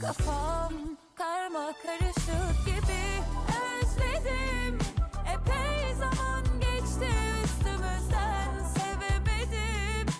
Kafam karma karışık gibi özledim. Epey zaman geçti üstümüzden sevemedim.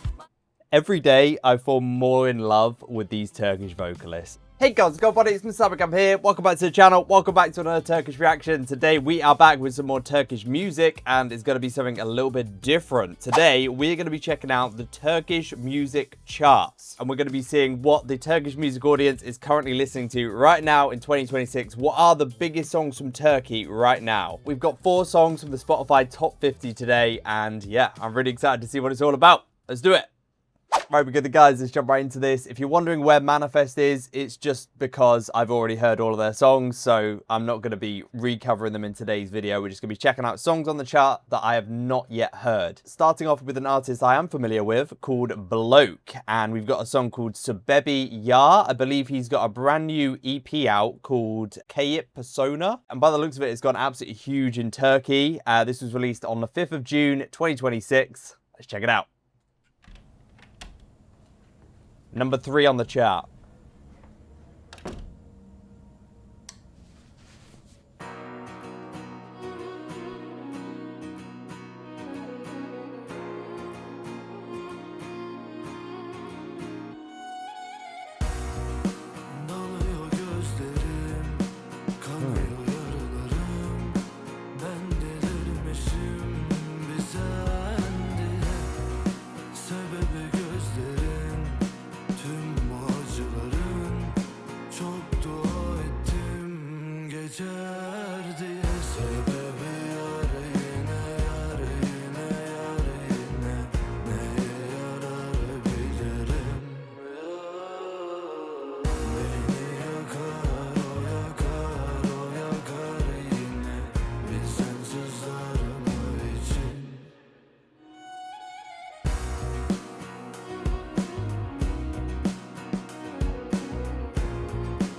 Every day I fall more in love with these Turkish vocalists. Hey guys, buddy, it's MrSammyCam here. Welcome back to the channel. Welcome back to another Turkish reaction. Today we are back with some more Turkish music and it's going to be something a little bit different. Today we're going to be checking out the Turkish music charts and we're going to be seeing what the Turkish music audience is currently listening to right now in 2026. What are the biggest songs from Turkey right now? We've got 4 songs from the Spotify top 50 today and yeah, I'm really excited to see what it's all about. Let's do it. Right, we're good, guys. Let's jump right into this. If you're wondering where Manifest is, it's just because I've already heard all of their songs, so I'm not going to be recovering them in today's video. We're just going to be checking out songs on the chart that I have not yet heard. Starting off with an artist I am familiar with called Bloke, and we've got a song called Sebebi Yar. I believe he's got a brand new EP out called Kayıp Persona, and by the looks of it, it's gone absolutely huge in Turkey. This was released on the 5th of June, 2026. Let's check it out. Number 3 on the chart.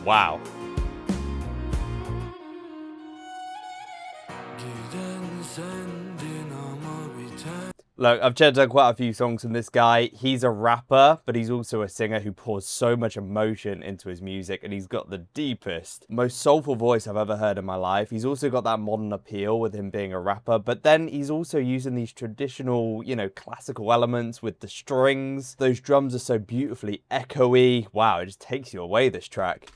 Wow. Look, I've checked out quite a few songs from this guy. He's a rapper, but he's also a singer who pours so much emotion into his music, and he's got the deepest, most soulful voice I've ever heard in my life. He's also got that modern appeal with him being a rapper, but then he's also using these traditional, you know, classical elements with the strings. Those drums are so beautifully echoey. Wow, it just takes you away, this track.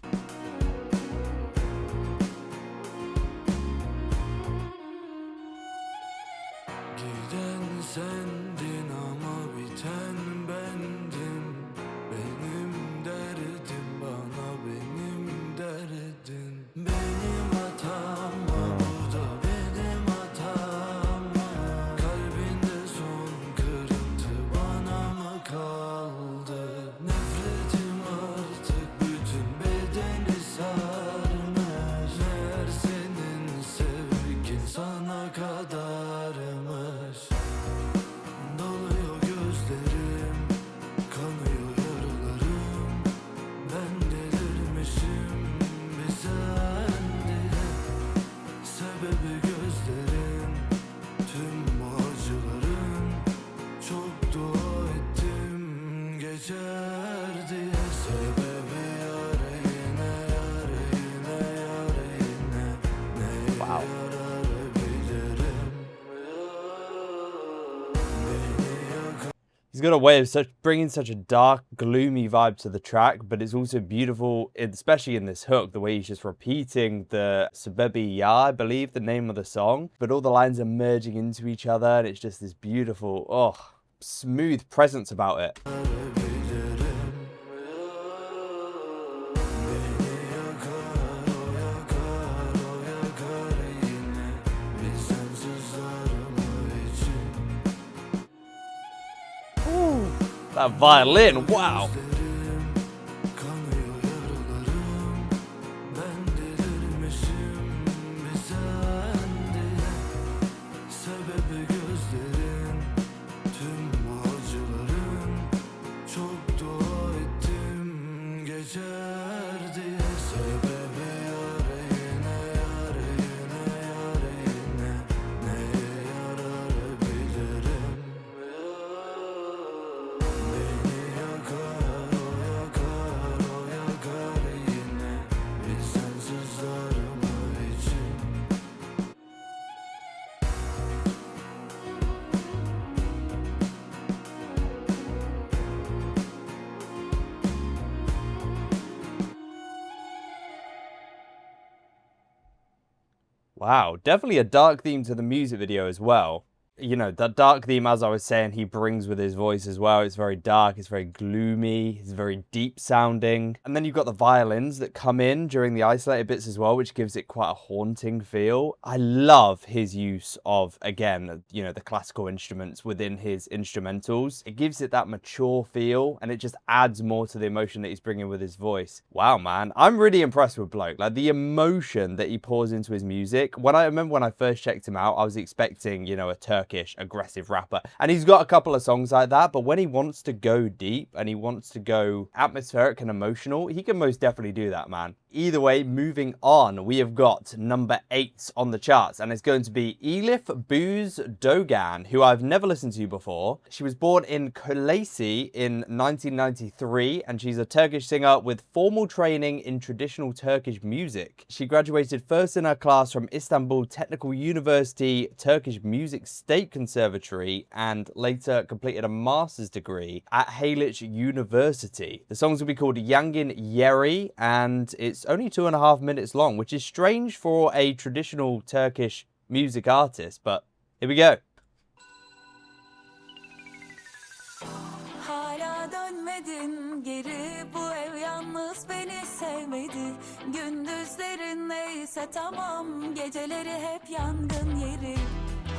He's got a way of bringing such a dark, gloomy vibe to the track, but it's also beautiful, especially in this hook, the way he's just repeating the Sebebi Yar, I believe, the name of the song, but all the lines are merging into each other, and it's just this beautiful, smooth presence about it. That violin, wow. Wow, definitely a dark theme to the music video as well. You know, that dark theme, as I was saying, he brings with his voice as well. It's very dark, it's very gloomy, it's very deep sounding. And then you've got the violins that come in during the isolated bits as well, which gives it quite a haunting feel. I love his use of, again, you know, the classical instruments within his instrumentals. It gives it that mature feel, and it just adds more to the emotion that he's bringing with his voice. Wow, man. I'm really impressed with Bloke. Like, the emotion that he pours into his music. I remember when I first checked him out, I was expecting, you know, a Turkish aggressive rapper, and he's got a couple of songs like that, but when he wants to go deep and he wants to go atmospheric and emotional, he can most definitely do that, man. Either way, moving on, we have got number 8 on the charts, and it's going to be Elif Buse Doğan, who I've never listened to before. She was born in Kulesi in 1993, and she's a Turkish singer with formal training in traditional Turkish music. She graduated first in her class from Istanbul Technical University Turkish Music State Conservatory, and later completed a master's degree at Haliç University. The songs will be called Yangın, Yeri, and it's only 2.5 minutes long, which is strange for a traditional Turkish music artist, but here we go. Hala dönmedin geri, bu ev yalnız beni sevmedi. Gündüzlerin neyse tamam, geceleri hep yangın yeri.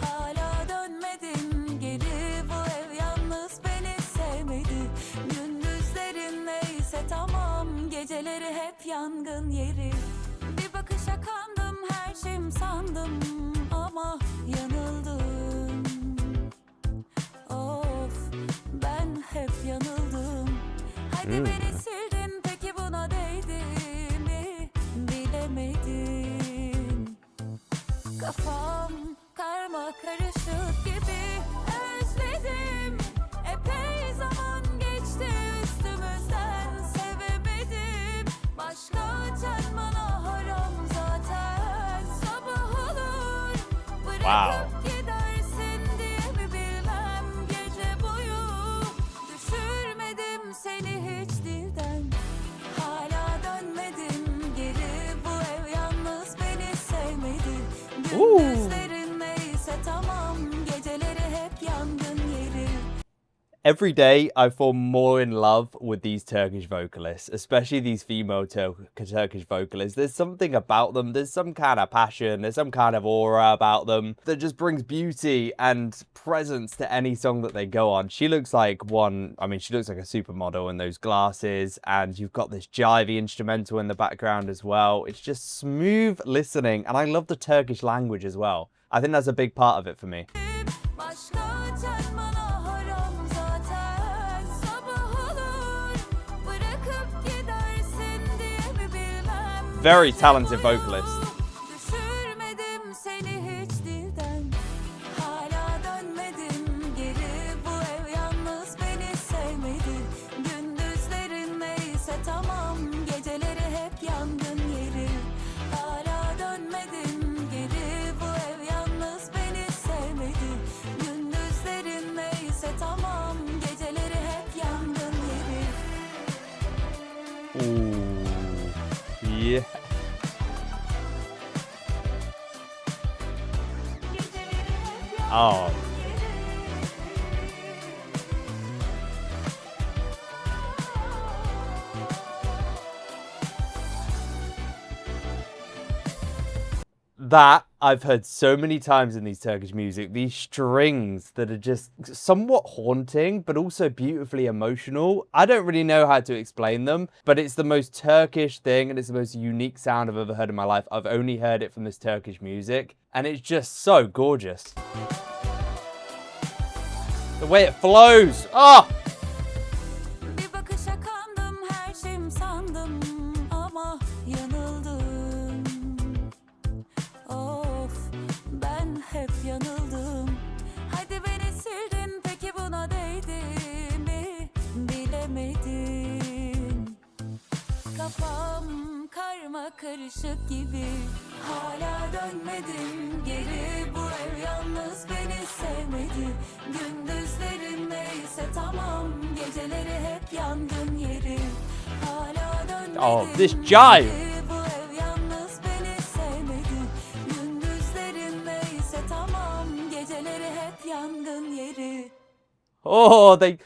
Hala dönmedin geri, bu ev yalnız beni sevmedi. Gündüzlerin neyse tamam, geceleri hep yangın yeri. Bir bakışa kandım, her şeyim sandım ama yanıldım. Of, ben hep yanıldım. Hadi beni sildin, peki buna değdi mi? Bilemedim. Kafam karma karışık gibi, özledim. Epey zaman geçti üstümüzden, sevemedim. Başka açan bana haram zaten. Sabah olur, bırakıp gidersin diye mi bilmem. Gece boyu düşürmedim seni hiç dilden. Hala dönmedin geri, bu ev yalnız beni sevmedi. Gündüzlerin neyse tamam, geceleri hep yangın yeri. Every day I fall more in love with these Turkish vocalists, especially these female Turkish vocalists. There's something about them, there's some kind of passion, there's some kind of aura about them that just brings beauty and presence to any song that they go on. She looks like she looks like a supermodel in those glasses, and you've got this jivey instrumental in the background as well. It's just smooth listening, and I love the Turkish language as well. I think that's a big part of it for me. Very talented vocalist. Düşürmedim seni hiç dilden. Hala dönmedin geri, bu ev yalnız beni sevmedi. Gündüzlerin neyse tamam, geceleri hep yangın yeri. Hala dönmedin geri, bu ev yalnız beni sevmedi. Gündüzlerin neyse tamam, geceleri hep yangın yeri. Ooh. Yeah. Oh. That I've heard so many times in these Turkish music, these strings that are just somewhat haunting, but also beautifully emotional. I don't really know how to explain them, but it's the most Turkish thing, and it's the most unique sound I've ever heard in my life. I've only heard it from this Turkish music, and it's just so gorgeous. The way it flows. Oh! Bir bakışa kandım, her şeyim sandım ama yanıldım. Of, ben hep yanıldım. Hadi beni sildin, peki buna değdi mi? Bilemedim. Kafam karma karışık gibi, hala dönmedin geri, bu ev yalnız beni sevmedi. Gündüzlerin neyse tamam, geceleri hep yangın yeri. Hala dönmedin Oh, this jive. geri, bu ev yalnız beni sevmedi. Oh, they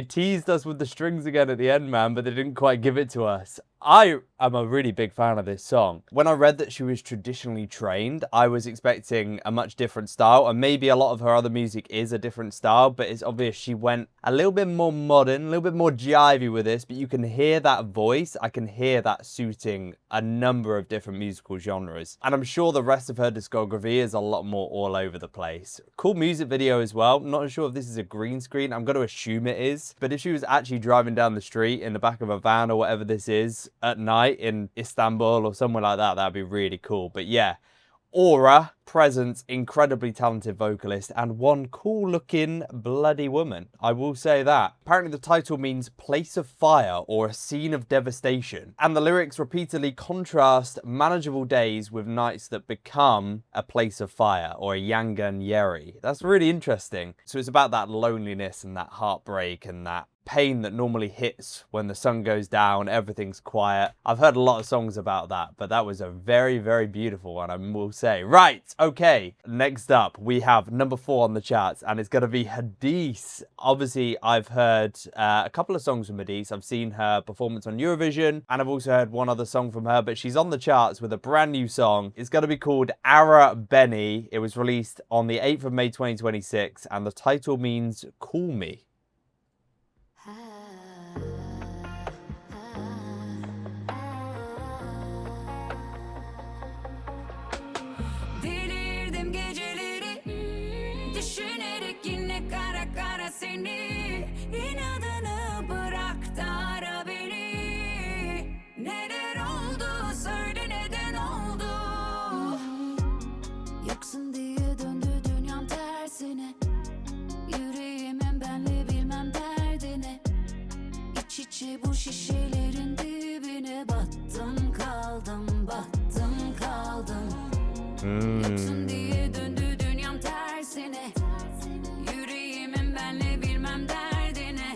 teased us with the strings again at the end, man, but they didn't quite give it to us. I am a really big fan of this song. When I read that she was traditionally trained, I was expecting a much different style, and maybe a lot of her other music is a different style, but it's obvious she went a little bit more modern, a little bit more jivey with this, but you can hear that voice. I can hear that suiting a number of different musical genres. And I'm sure the rest of her discography is a lot more all over the place. Cool music video as well. Not sure if this is a green screen. I'm going to assume it is. But if she was actually driving down the street in the back of a van or whatever this is at night in Istanbul or somewhere like that, that'd be really cool. But yeah, aura, presence, incredibly talented vocalist, and one cool looking bloody woman. I will say that. Apparently the title means place of fire or a scene of devastation. And the lyrics repeatedly contrast manageable days with nights that become a place of fire or a Yangın, Yeri. That's really interesting. So it's about that loneliness and that heartbreak and that pain that normally hits when the sun goes down, everything's quiet. I've heard a lot of songs about that, but that was a very, very beautiful one, I will say. Right, okay. Next up, we have number 4 on the charts, and it's going to be Hadise. Obviously, I've heard a couple of songs from Hadise. I've seen her performance on Eurovision, and I've also heard one other song from her, but she's on the charts with a brand new song. It's going to be called Ara Beni. It was released on the 8th of May 2026, and the title means Call Me. Delirdim geceleri düşünerek yine kara kara seni. İnadını bırak da ara beni. Neler oldu söyle neden oldu? Yoksun diye döndü dünyam tersine. Yüreğimin benle bilmem derdine. İç içe bu şişelerin dibine battım kaldım, battım kaldım. Yoksun diye döndü dünyam tersine. Yüreğimin benle bilmem derdine.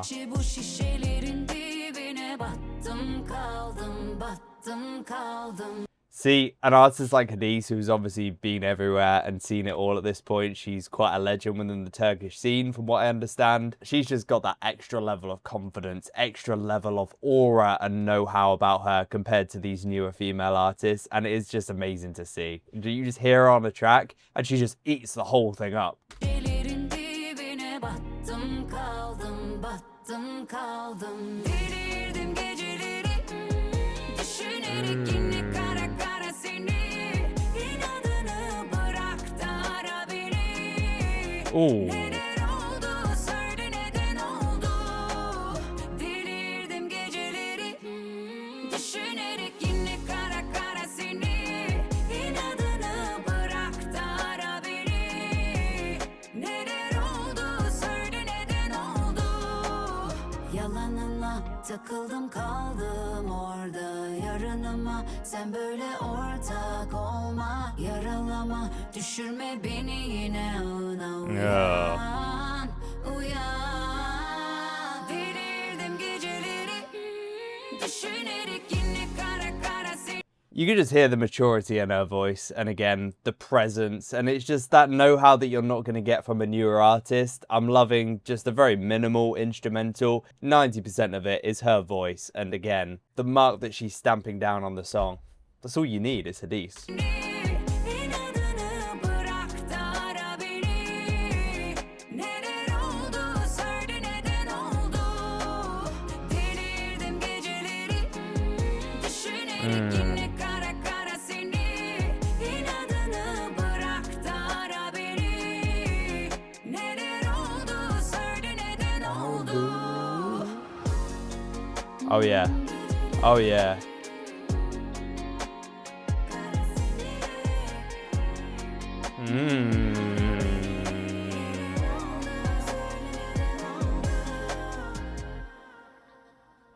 İç içe bu şişelerin dibine battım kaldım, battım kaldım. See, an artist like Hadise, who's obviously been everywhere and seen it all at this point, she's quite a legend within the Turkish scene, from what I understand. She's just got that extra level of confidence, extra level of aura and know-how about her compared to these newer female artists, and it is just amazing to see. You just hear her on the track, and she just eats the whole thing up. Ooh. Takıldım kaldım orada yarınıma. Sen böyle ortak olma, yaralama, düşürme beni yine ona. Uyan, uyan. Delirdim geceleri düşünerek yine kara kara seni. You can just hear the maturity in her voice, and again, the presence, and it's just that know-how that you're not going to get from a newer artist. I'm loving just a very minimal instrumental. 90% of it is her voice, and again, the mark that she's stamping down on the song. That's all you need, is Hadise. Oh yeah. Oh yeah.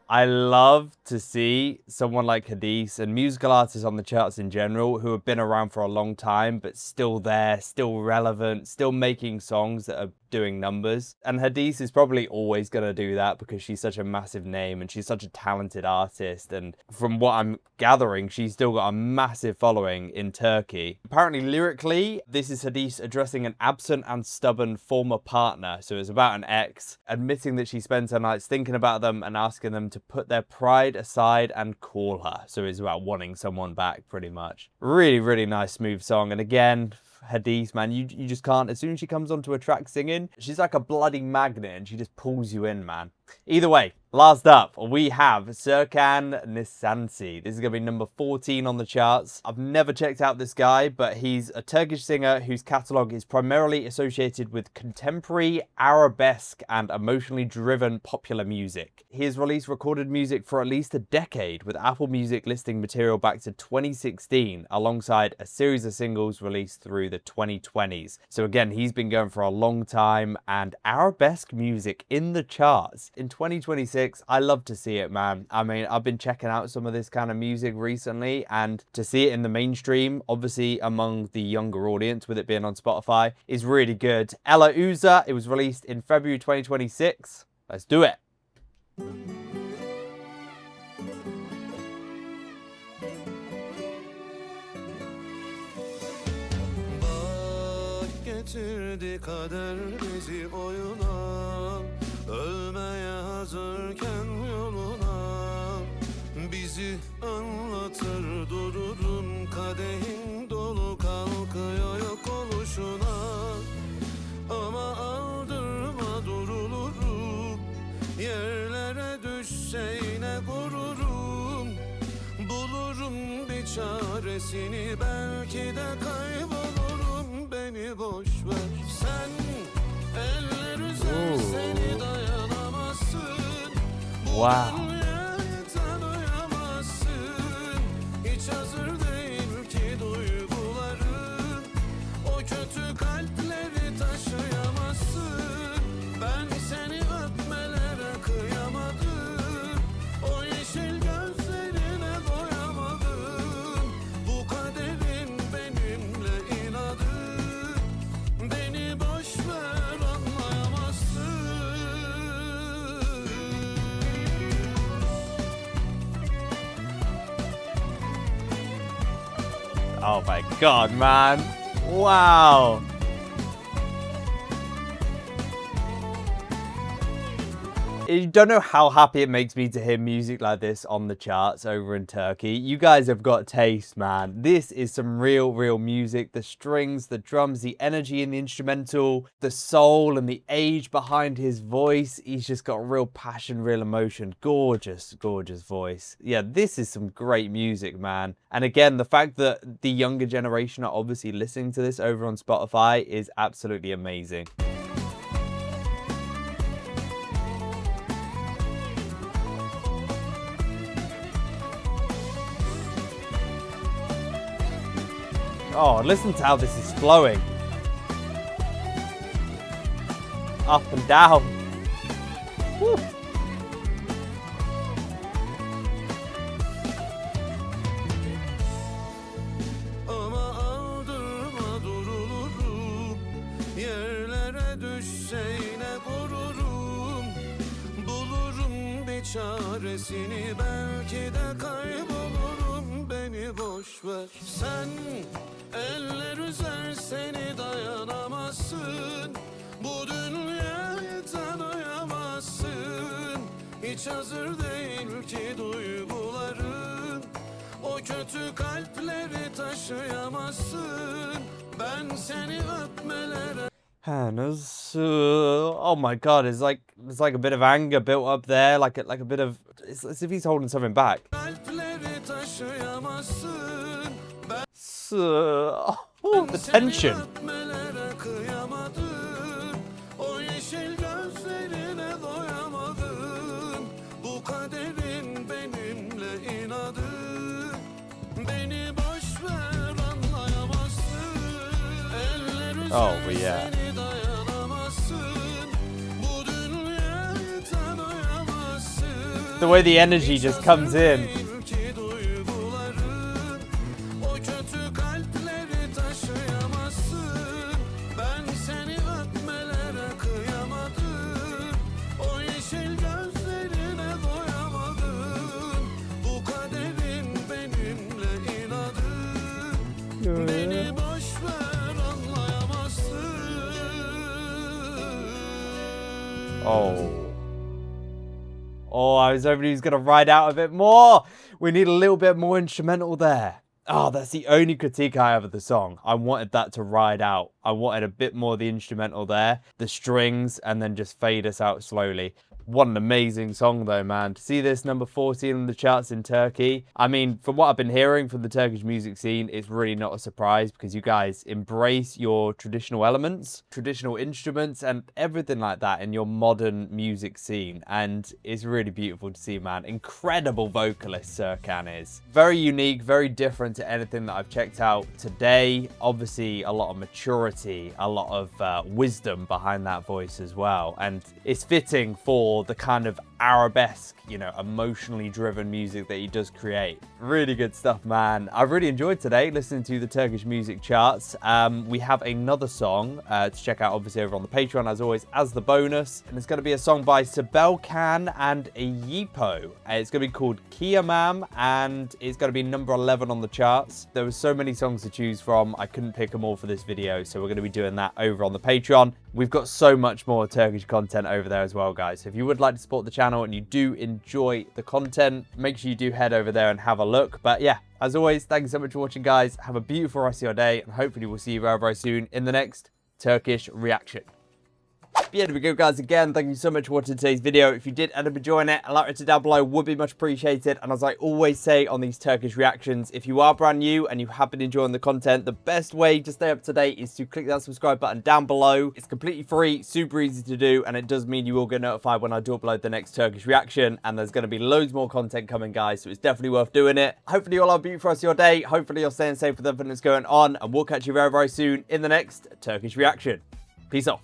I love to see someone like Hadise and musical artists on the charts in general who have been around for a long time but still there, still relevant, still making songs that are doing numbers. And Hadise is probably always going to do that because she's such a massive name and she's such a talented artist. And from what I'm gathering, she's still got a massive following in Turkey. Apparently, lyrically, this is Hadise addressing an absent and stubborn former partner. So it's about an ex, admitting that she spends her nights thinking about them and asking them to put their pride aside and call her. So it's about wanting someone back, pretty much. Really, really nice, smooth song. And again, Hadise, man, you just can't. As soon as she comes onto a track singing, she's like a bloody magnet and she just pulls you in, man. Either way, last up, we have Serkan Nişancı. This is going to be number 14 on the charts. I've never checked out this guy, but he's a Turkish singer whose catalogue is primarily associated with contemporary, arabesque, and emotionally driven popular music. He has released recorded music for at least a decade, with Apple Music listing material back to 2016, alongside a series of singles released through the 2020s. So again, he's been going for a long time, and arabesque music in the charts in 2026, I love to see it, man. I mean, I've been checking out some of this kind of music recently, and to see it in the mainstream, obviously among the younger audience, with it being on Spotify, is really good. Eller, Üzer, it was released in February 2026. Let's do it. Getirdi kader bizi oyuna, ölmeye hazırken yoluna. Bizi anlatır dururum, kadehin dolu kalkıyor yok oluşuna. Ama aldırma durulurum, yerlere düşse yine gururum. Bulurum bir çaresini, belki de kaybolurum. Beni boş ver sen, eller üzer seni dayanamazsın. Wow. Tanıyamazsın, hiç hazır değil ki duyguların. O kötü kalpleri taşıyamazsın. Ben seni öpmelere kıyamadım. O yeşil gözlerine doyamadım. Bu kaderin benimle inadı. Beni boş ver, anlayamazsın. Oh my god, man. Wow. You don't know how happy it makes me to hear music like this on the charts over in Turkey. You guys have got taste, man. This is some real music. The strings, the drums, the energy in the instrumental, the soul and the age behind his voice. He's just got real passion, real emotion. Gorgeous, gorgeous voice. Yeah, this is some great music, man. And again, the fact that the younger generation are obviously listening to this over on Spotify is absolutely amazing. Oh, listen to how this is flowing. Up and down. Woo. Ama aldırma durulurum, yerlere düşse yine gururum. Bulurum bir çaresini, belki de kaybolurum. Beni boş ver sen, eller üzer seni dayanamazsın. Bu dünyayı tanıyamazsın. Hiç hazır değil ki duyguların. O kötü kalpleri taşıyamazsın. Ben seni öpmelere. Oh my god, it's like a bit of anger built up there, like a bit of, it's as if he's holding something back. Kalpleri taşıyamazsın. Oh, the tension. Öpmelere kıyamadım. O yeşil gözlerine doyamadım. Bu kaderin benimle inadı. Beni boş ver, anlayamazsın. Eller üzer seni dayanamazsın. Bu dünyayı tanıyamazsın. The way the energy just comes in. Oh. Oh, I was hoping he was going to ride out a bit more. We need a little bit more instrumental there. Oh, that's the only critique I have of the song. I wanted that to ride out. I wanted a bit more of the instrumental there, the strings, and then just fade us out slowly. What an amazing song though, man. To see this number 14 on the charts in Turkey. I mean, from what I've been hearing from the Turkish music scene, it's really not a surprise because you guys embrace your traditional elements, traditional instruments, and everything like that in your modern music scene. And it's really beautiful to see, man. Incredible vocalist Serkan is. Very unique, very different to anything that I've checked out today. Obviously, a lot of maturity, a lot of wisdom behind that voice as well. And it's fitting for the kind of arabesque, you know, emotionally driven music that he does create. Really good stuff, man. I really enjoyed today listening to the Turkish music charts. We have another song to check out, obviously, over on the Patreon, as always, as the bonus. And it's going to be a song by Sebebi Yar and Yipo. It's going to be called Kiyamam, and it's going to be number 11 on the charts. There were so many songs to choose from, I couldn't pick them all for this video, so we're going to be doing that over on the Patreon. We've got so much more Turkish content over there as well, guys. So if you would like to support the channel and you do enjoy the content, make sure you do head over there and have a look. But yeah, as always, thank you so much for watching, guys. Have a beautiful rest of your day, and hopefully we'll see you very, very soon in the next Turkish reaction. But yeah, there we go, guys. Again, thank you so much for watching today's video. If you did end up enjoying it, a like rating down below would be much appreciated. And as I always say on these Turkish reactions, if you are brand new and you have been enjoying the content, the best way to stay up to date is to click that subscribe button down below. It's completely free, super easy to do, and it does mean you will get notified when I do upload the next Turkish reaction. And there's going to be loads more content coming, guys, so it's definitely worth doing it. Hopefully you'll have a beautiful rest of your day. Hopefully you're staying safe with everything that's going on, and we'll catch you very, very soon in the next Turkish reaction. Peace off.